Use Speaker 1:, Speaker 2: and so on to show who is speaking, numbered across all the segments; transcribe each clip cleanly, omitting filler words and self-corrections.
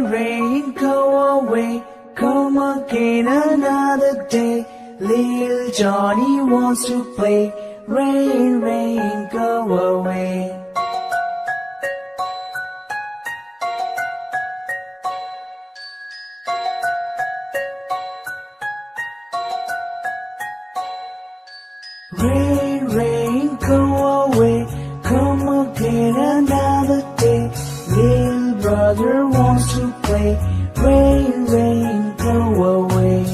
Speaker 1: rain, go away. Come again another day. Little Johnny wants to play. Rain, rain, go away. Rain, rain, go away. Come again another day. Little brother wants to play. Rain, rain, go away.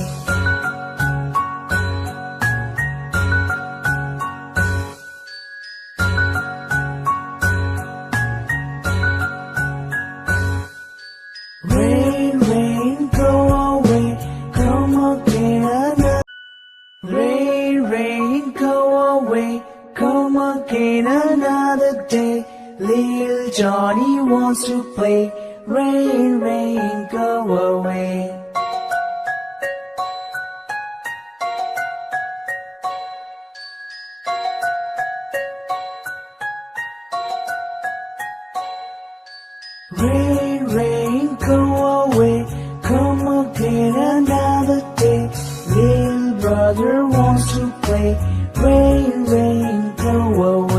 Speaker 1: Rain, rain, go away. Come again another. Rain, rain, go away. Come again another day. Little Johnny wants to play. Rain, rain, go away. Rain, rain, go away. Come again another day. Little brother wants to play. Rain, rain, go away.